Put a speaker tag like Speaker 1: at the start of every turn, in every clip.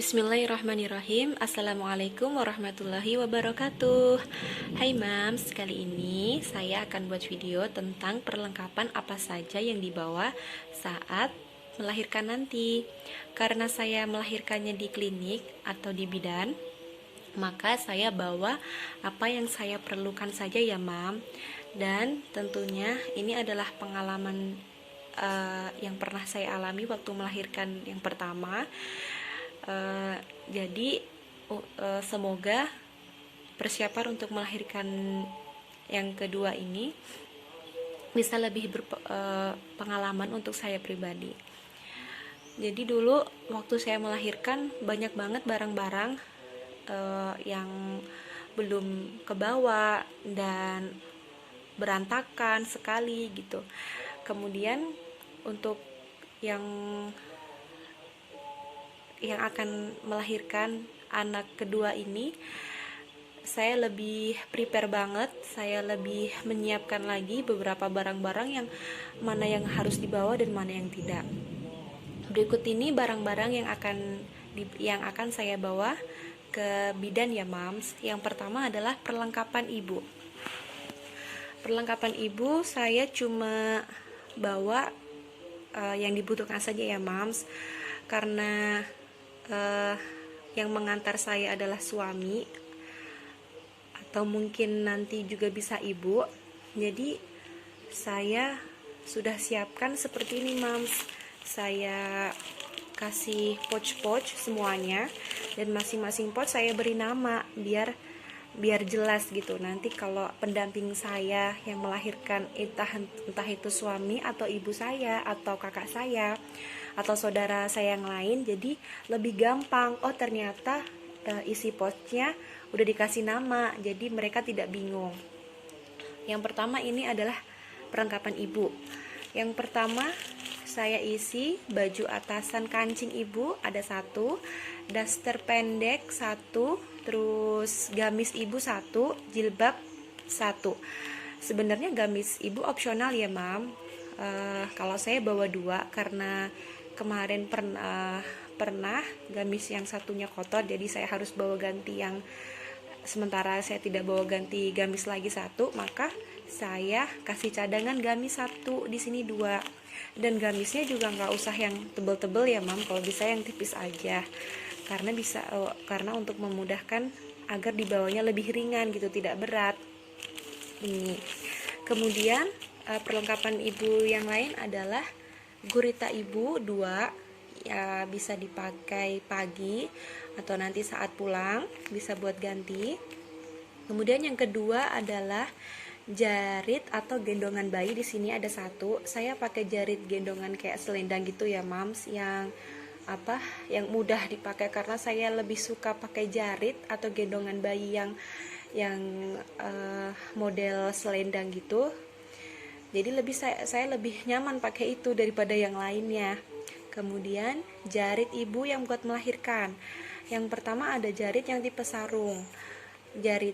Speaker 1: Bismillahirrahmanirrahim. Assalamualaikum warahmatullahi wabarakatuh. Hai Mams, kali ini saya akan buat video tentang perlengkapan apa saja yang dibawa saat melahirkan nanti. Karena saya melahirkannya di klinik atau di bidan, maka saya bawa apa yang saya perlukan saja ya Mam. Dan tentunya ini adalah pengalaman yang pernah saya alami waktu melahirkan yang pertama. Jadi semoga persiapan untuk melahirkan yang kedua ini bisa lebih berpengalaman untuk saya pribadi. Jadi dulu waktu saya melahirkan banyak banget barang-barang yang belum kebawa dan berantakan sekali gitu. Kemudian untuk yang akan melahirkan anak kedua ini, saya lebih prepare banget, saya lebih menyiapkan lagi beberapa barang-barang yang mana yang harus dibawa dan mana yang tidak. Berikut ini barang-barang yang akan saya bawa ke bidan ya Mams. Yang pertama adalah perlengkapan ibu. Perlengkapan ibu saya cuma bawa yang dibutuhkan saja ya Mams, karena yang mengantar saya adalah suami atau mungkin nanti juga bisa ibu. Jadi saya sudah siapkan seperti ini Mams. Saya kasih pouch-pouch semuanya, dan masing-masing pouch saya beri nama biar jelas gitu. Nanti kalau pendamping saya yang melahirkan entah itu suami atau ibu saya atau kakak saya atau saudara saya yang lain, jadi lebih gampang. Oh ternyata isi pouchnya udah dikasih nama, jadi mereka tidak bingung. Yang pertama ini adalah perlengkapan ibu. Yang pertama saya isi baju atasan kancing ibu ada 1, daster pendek 1, terus gamis ibu 1, jilbab 1. Sebenarnya gamis ibu opsional ya Mam. Kalau saya bawa 2 karena kemarin pernah gamis yang satunya kotor, jadi saya harus bawa ganti yang sementara saya tidak bawa ganti gamis lagi 1, maka saya kasih cadangan gamis 1 di sini 2. Dan gamisnya juga nggak usah yang tebel-tebel ya Mam, kalau bisa yang tipis aja, karena untuk memudahkan agar dibawanya lebih ringan gitu, tidak berat ini. Kemudian perlengkapan ibu yang lain adalah gurita ibu 2, ya bisa dipakai pagi atau nanti saat pulang bisa buat ganti. Kemudian yang kedua adalah jarit atau gendongan bayi. Di sini ada 1. Saya pakai jarit gendongan kayak selendang gitu ya Mams, yang mudah dipakai, karena saya lebih suka pakai jarit atau gendongan bayi yang model selendang gitu. Jadi saya lebih nyaman pakai itu daripada yang lainnya. Kemudian jarit ibu yang buat melahirkan. Yang pertama ada jarit yang tipe sarung. Jarit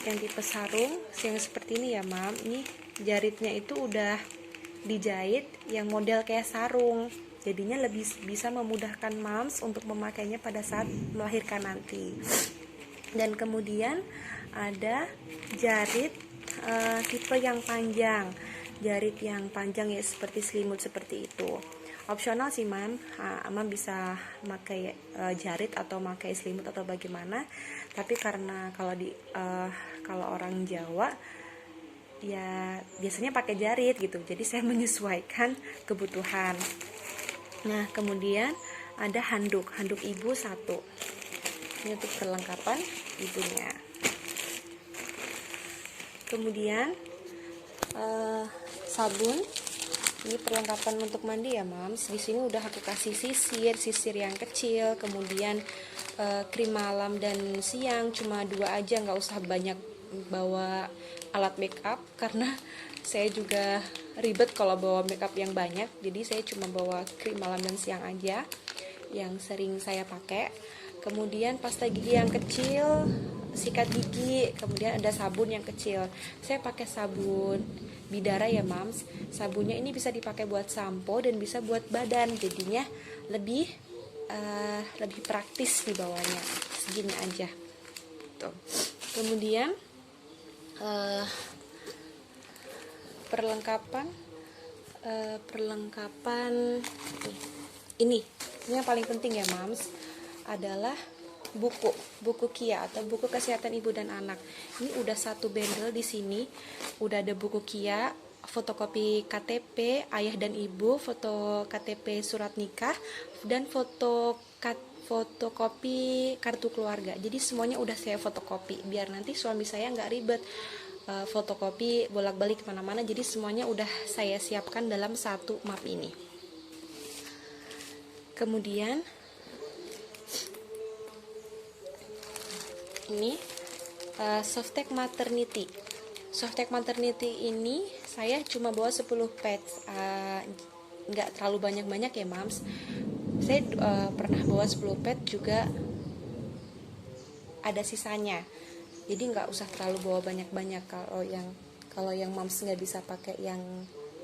Speaker 1: yang tipe sarung yang seperti ini ya Mam. Ini jaritnya itu udah dijahit yang model kayak sarung. Jadinya lebih bisa memudahkan Mams untuk memakainya pada saat melahirkan nanti. Dan kemudian ada jarit tipe yang panjang. Jarit yang panjang ya seperti selimut seperti itu. Opsional sih Mam, Mam bisa pakai jarit atau pakai selimut atau bagaimana. Tapi karena kalau orang Jawa ya biasanya pakai jarit gitu. Jadi saya menyesuaikan kebutuhan. Nah, kemudian ada handuk ibu 1. Ini untuk perlengkapan ibunya. Kemudian sabun, ini perlengkapan untuk mandi ya Mams. Di sini udah aku kasih sisir yang kecil, kemudian krim malam dan siang cuma 2 aja, nggak usah banyak bawa alat makeup karena saya juga ribet kalau bawa makeup yang banyak. Jadi saya cuma bawa krim malam dan siang aja yang sering saya pakai. Kemudian pasta gigi yang kecil, sikat gigi, kemudian ada sabun yang kecil. Saya pakai sabun Bidara ya Mams. Sabunnya ini bisa dipakai buat sampo dan bisa buat badan, jadinya lebih lebih praktis di bawahnya, segini aja tuh. Kemudian perlengkapan ini yang paling penting ya Mams, adalah buku KIA atau buku kesehatan ibu dan anak. Ini udah satu bundle di sini, udah ada buku KIA, fotokopi KTP ayah dan ibu, foto KTP surat nikah, dan fotokopi kartu keluarga. Jadi semuanya udah saya fotokopi biar nanti suami saya nggak ribet fotokopi bolak-balik kemana-mana. Jadi semuanya udah saya siapkan dalam satu map ini. Kemudian ini Softtek Maternity. Softtek Maternity ini saya cuma bawa 10 page, nggak terlalu banyak-banyak ya Mams. Saya pernah bawa 10 page juga ada sisanya, jadi nggak usah terlalu bawa banyak-banyak. Kalau yang Mams nggak bisa pakai yang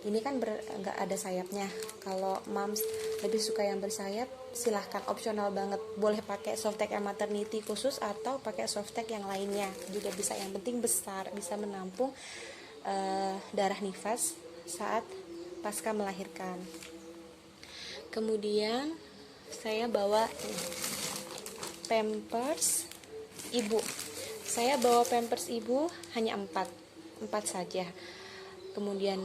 Speaker 1: ini kan nggak ada sayapnya. Kalau Mams lebih suka yang bersayap, silahkan, opsional banget, boleh pakai Softtek Maternity khusus atau pakai Softtek yang lainnya juga bisa. Yang penting besar, bisa menampung darah nifas saat pasca melahirkan. Kemudian saya bawa Pampers ibu. Saya bawa Pampers ibu hanya 4 saja. Kemudian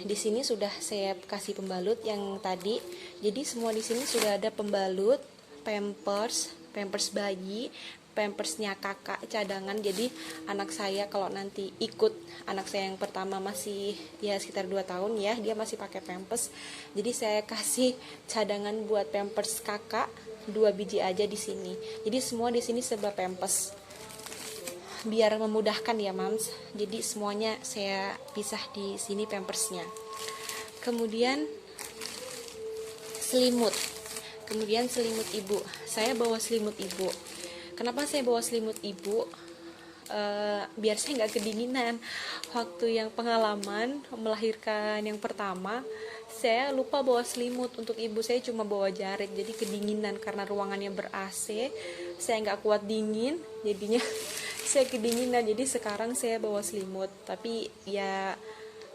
Speaker 1: di sini sudah saya kasih pembalut yang tadi. Jadi semua di sini sudah ada pembalut, Pampers bayi, Pampersnya kakak cadangan. Jadi anak saya kalau nanti ikut, anak saya yang pertama masih ya sekitar 2 tahun ya, dia masih pakai Pampers. Jadi saya kasih cadangan buat Pampers kakak 2 biji aja di sini. Jadi semua di sini serba Pampers, biar memudahkan ya Mams. Jadi semuanya saya pisah di sini Pampersnya. Kemudian selimut. Ibu. Saya bawa selimut ibu. Kenapa saya bawa selimut ibu? Biar saya nggak kedinginan. Waktu yang pengalaman melahirkan yang pertama, saya lupa bawa selimut untuk ibu. Saya cuma bawa jarik, jadi kedinginan karena ruangannya ber-AC. Saya nggak kuat dingin, jadinya saya kedinginan. Jadi sekarang saya bawa selimut. Tapi ya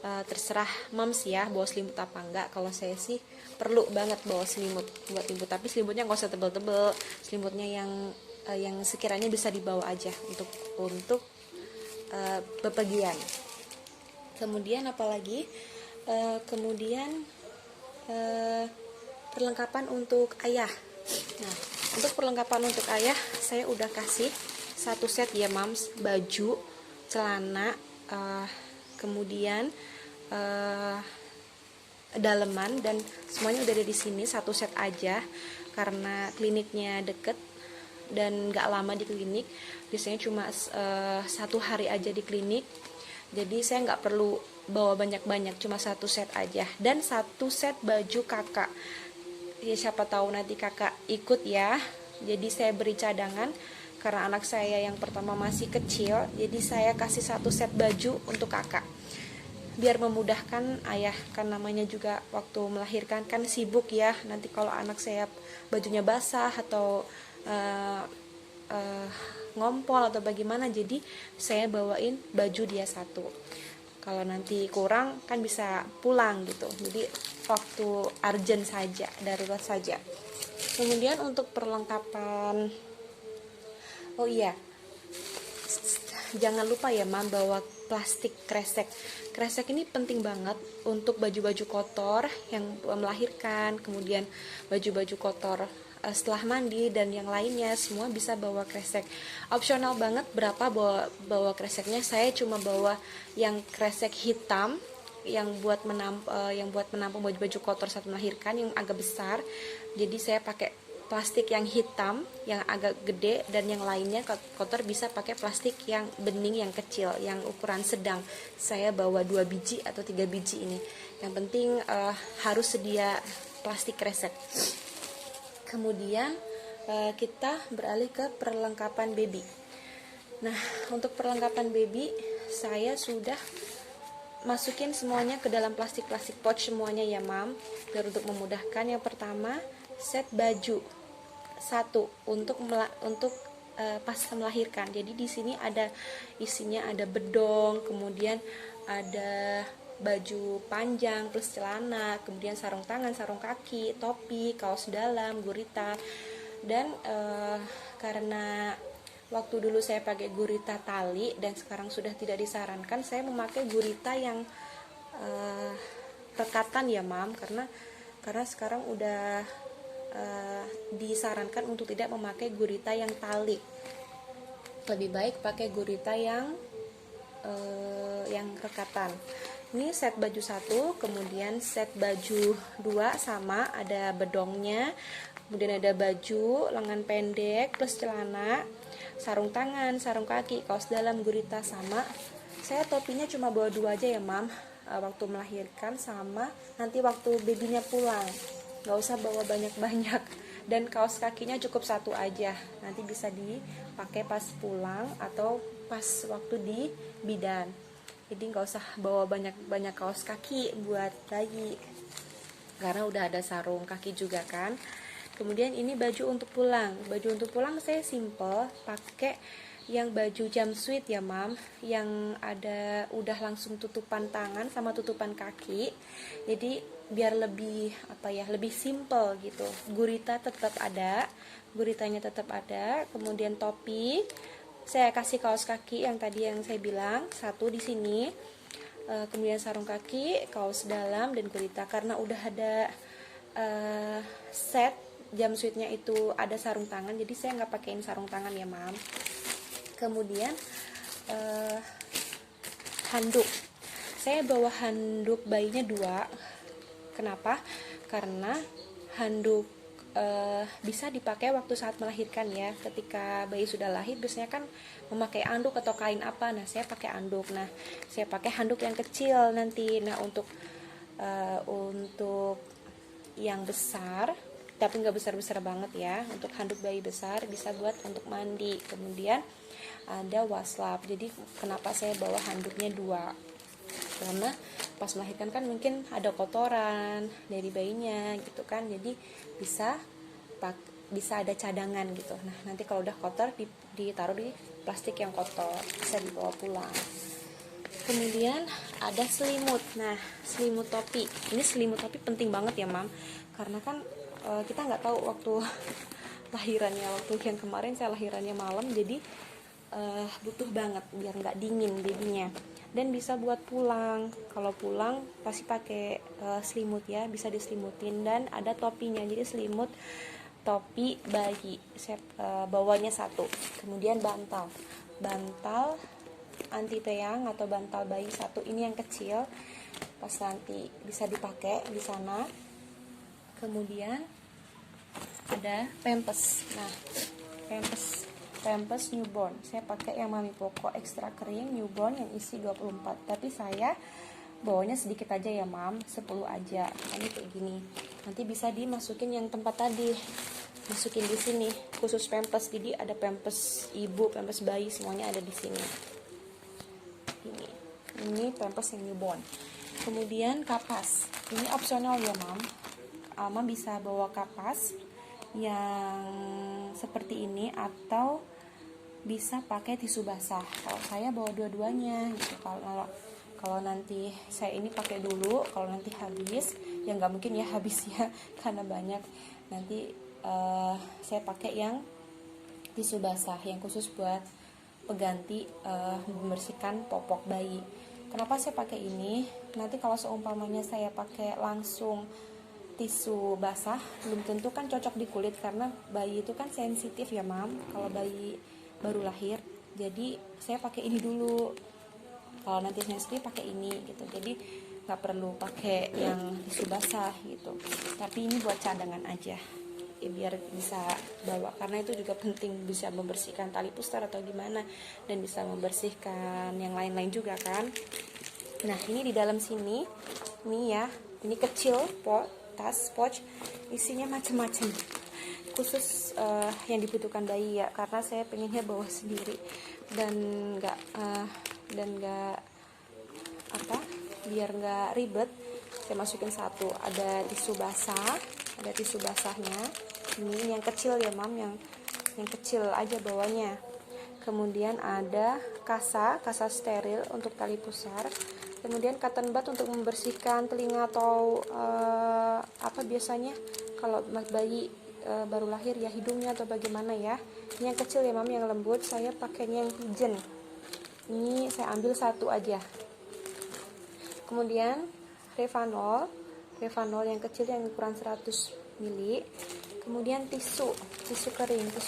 Speaker 1: terserah Mams ya, bawa selimut apa enggak. Kalau saya sih perlu banget bawa selimut buat ibu. Tapi selimutnya nggak usah tebel-tebel. Selimutnya yang sekiranya bisa dibawa aja untuk bepergian. Kemudian apalagi? Kemudian perlengkapan untuk ayah. Nah, untuk perlengkapan untuk ayah saya udah kasih 1 set ya Mams, baju, celana, kemudian daleman, dan semuanya udah ada di sini 1 set aja karena kliniknya deket dan nggak lama di klinik. Biasanya cuma 1 hari aja di klinik, jadi saya nggak perlu bawa banyak-banyak, cuma 1 set aja. Dan 1 set baju kakak ya, siapa tahu nanti kakak ikut ya. Jadi saya beri cadangan karena anak saya yang pertama masih kecil, jadi saya kasih 1 set baju untuk kakak biar memudahkan ayah, kan namanya juga waktu melahirkan kan sibuk ya. Nanti kalau anak saya bajunya basah atau ngompol atau bagaimana, jadi saya bawain baju dia 1. Kalau nanti kurang kan bisa pulang gitu. Jadi waktu urgent saja, darurat saja. Kemudian untuk perlengkapan, oh iya, jangan lupa ya Mam, bawa plastik kresek. Kresek ini penting banget untuk baju-baju kotor yang melahirkan, kemudian baju-baju kotor setelah mandi dan yang lainnya, semua bisa bawa kresek. Opsional banget berapa bawa kreseknya. Saya cuma bawa yang kresek hitam yang buat menampung baju-baju kotor saat melahirkan, yang agak besar. Jadi saya pakai plastik yang hitam yang agak gede, dan yang lainnya kotor bisa pakai plastik yang bening yang kecil yang ukuran sedang. Saya bawa 2 biji atau 3 biji ini. Yang penting harus sedia plastik kresek. Kemudian kita beralih ke perlengkapan baby. Nah, untuk perlengkapan baby saya sudah masukin semuanya ke dalam plastik pouch semuanya ya Mam, biar untuk memudahkan. Yang pertama, set baju satu untuk pas melahirkan. Jadi di sini ada isinya, ada bedong, kemudian ada baju panjang plus celana, kemudian sarung tangan, sarung kaki, topi, kaos dalam, gurita. Dan karena waktu dulu saya pakai gurita tali dan sekarang sudah tidak disarankan, saya memakai gurita yang rekatan ya mam, karena sekarang udah disarankan untuk tidak memakai gurita yang tali. Lebih baik pakai gurita yang rekatan. Ini set baju 1, kemudian set baju 2 sama, ada bedongnya, kemudian ada baju lengan pendek plus celana, sarung tangan, sarung kaki, kaos dalam, gurita sama. Saya topinya cuma bawa 2 aja ya mam, waktu melahirkan sama nanti waktu babynya pulang, nggak usah bawa banyak-banyak. Dan kaos kakinya cukup 1 aja, nanti bisa dipakai pas pulang atau pas waktu di bidan. Jadi nggak usah bawa banyak kaos kaki buat bayi, karena udah ada sarung kaki juga kan. Kemudian ini baju untuk pulang. Baju untuk pulang saya simple, pakai yang baju jumpsuit ya mam, yang ada udah langsung tutupan tangan sama tutupan kaki. Jadi biar lebih lebih simple gitu. Guritanya tetap ada, kemudian topi. Saya kasih kaos kaki yang tadi yang saya bilang 1 di sini, kemudian sarung kaki, kaos dalam, dan gurita. Karena udah ada set jumpsuitnya itu ada sarung tangan, jadi saya nggak pakein sarung tangan ya mam. Kemudian handuk, saya bawa handuk bayinya 2. Kenapa? Karena handuk bisa dipakai waktu saat melahirkan ya. Ketika bayi sudah lahir biasanya kan memakai anduk atau kain apa. Nah saya pakai anduk. Nah saya pakai handuk yang kecil nanti. Nah untuk yang besar, tapi nggak besar-besar banget ya. Untuk handuk bayi besar bisa buat untuk mandi. Kemudian ada waslap. Jadi kenapa saya bawa handuknya 2? Karena pas melahirkan kan mungkin ada kotoran dari bayinya gitu kan, jadi bisa ada cadangan gitu. Nah nanti kalau udah kotor ditaruh di plastik yang kotor, bisa dibawa pulang. Kemudian ada selimut. Nah selimut topi, ini selimut topi penting banget ya mam, karena kan kita nggak tahu waktu lahirannya. Waktu yang kemarin saya lahirannya malam, jadi butuh banget biar nggak dingin babynya. Dan bisa buat pulang, kalau pulang pasti pakai selimut ya, bisa diselimutin. Dan ada topinya, jadi selimut topi bayi saya bawanya 1. Kemudian bantal anti teang atau bantal bayi 1, ini yang kecil, pas nanti bisa dipakai di sana. Kemudian ada pampers. Nah pampers newborn, saya pakai yang Mami Poko ekstra kering newborn yang isi 24, tapi saya bawanya sedikit aja ya mam, 10 aja. Ini kayak gini, nanti bisa dimasukin yang tempat tadi, masukin di sini khusus pampers. Jadi ada pampers ibu, pampers bayi, semuanya ada di sini. Ini pampers yang newborn. Kemudian kapas, ini opsional ya mam. Ama bisa bawa kapas yang seperti ini atau bisa pakai tisu basah. Kalau saya bawa dua-duanya gitu. Kalau nanti saya ini pakai dulu, kalau nanti habis ya nggak mungkin ya habis ya karena banyak. Nanti saya pakai yang tisu basah yang khusus buat pengganti membersihkan popok bayi. Kenapa saya pakai ini? Nanti kalau seumpamanya saya pakai langsung tisu basah, belum tentu kan cocok di kulit, karena bayi itu kan sensitif ya mam, kalau bayi baru lahir. Jadi saya pakai ini dulu, kalau nanti sensitif pakai ini gitu. Jadi nggak perlu pakai yang tisu basah gitu, tapi ini buat cadangan aja ya, biar bisa bawa, karena itu juga penting, bisa membersihkan tali pusar atau gimana, dan bisa membersihkan yang lain-lain juga kan. Nah ini di dalam sini nih ya, ini kecil tas pouch, isinya macam-macam, khusus yang dibutuhkan bayi ya, karena saya pengennya bawa sendiri dan nggak biar nggak ribet. Saya masukin 1, ada tisu basah, ada tisu basahnya, Ini yang kecil ya mam, yang kecil aja bawahnya. Kemudian ada kasa steril untuk tali pusar. Kemudian cotton bud untuk membersihkan telinga atau apa biasanya kalau bayi baru lahir ya, hidungnya atau bagaimana ya. Ini yang kecil ya mam, yang lembut. Saya pakainya yang pigeon. Ini saya ambil satu aja. Kemudian Revanol yang kecil yang ukuran 100 ml. Kemudian tisu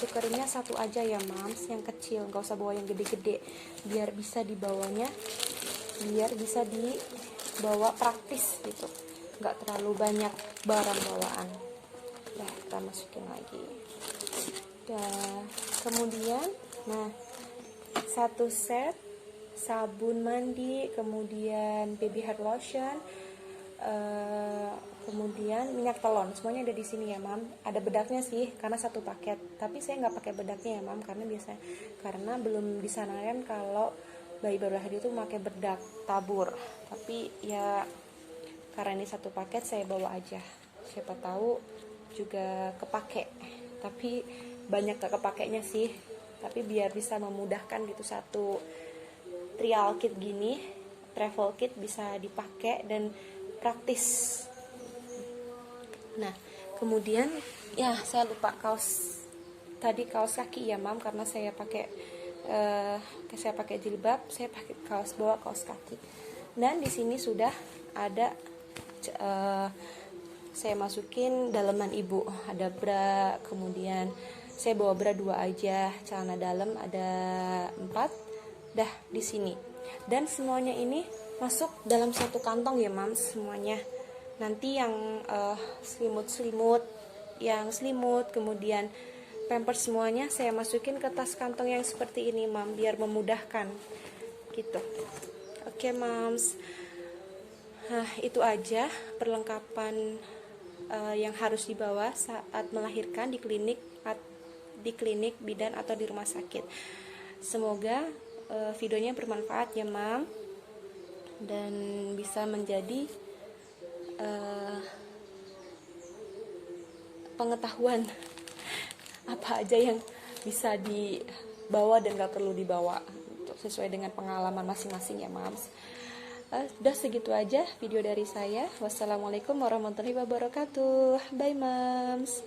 Speaker 1: keringnya satu aja ya mams, yang kecil, nggak usah bawa yang gede-gede, biar bisa dibawa praktis gitu, nggak terlalu banyak barang bawaan. Nah, kita masukin lagi. Kemudian satu set sabun mandi, kemudian baby hair lotion, kemudian minyak telon, semuanya ada di sini ya mam. Ada bedaknya sih karena satu paket, tapi saya nggak pakai bedaknya ya mam, karena belum disarankan kalau bayi baru lahir itu pakai bedak tabur. Tapi ya karena ini satu paket saya bawa aja, siapa tahu juga kepake. Tapi banyak gak kepakainya sih, tapi biar bisa memudahkan gitu, satu trial kit gini, travel kit bisa dipakai dan praktis. Nah, kemudian ya saya lupa kaos kaki ya mam, karena saya pakai jilbab, saya pakai bawa kaos kaki. Dan di sini sudah ada saya masukin daleman ibu, ada bra, kemudian saya bawa bra 2 aja, celana dalam ada 4, dah di sini. Dan semuanya ini masuk dalam satu kantong ya mam, semuanya. Nanti yang selimut, kemudian pampers, semuanya saya masukin ke tas kantong yang seperti ini mam, biar memudahkan gitu. Oke mams, itu aja perlengkapan yang harus dibawa saat melahirkan di klinik bidan atau di rumah sakit. Semoga videonya bermanfaat ya mam, dan bisa menjadi pengetahuan apa aja yang bisa dibawa dan gak perlu dibawa, sesuai dengan pengalaman masing-masing ya mams. Udah segitu aja video dari saya. Wassalamualaikum warahmatullahi wabarakatuh. Bye mams.